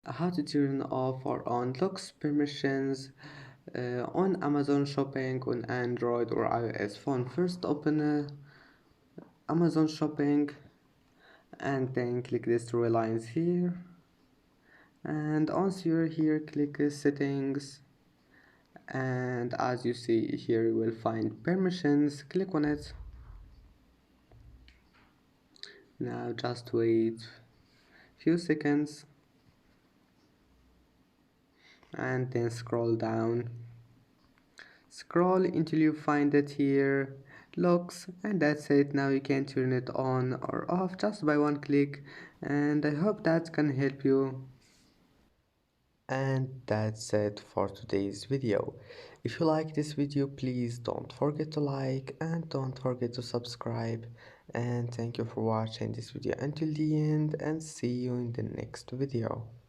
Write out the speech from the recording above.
How to turn off or on locks permissions on Amazon Shopping on Android or iOS phone. First open Amazon Shopping and then click these three lines here, and once you're here click settings, and as you see here you will find permissions. Click on it. Now just wait few seconds and then scroll down. Scroll until you find it here, locks, and that's it. Now you can turn it on or off just by one click, and I hope that can help you. And that's it for today's video. If you like this video, please don't forget to like and don't forget to subscribe. And thank you for watching this video until the end, and see you in the next video.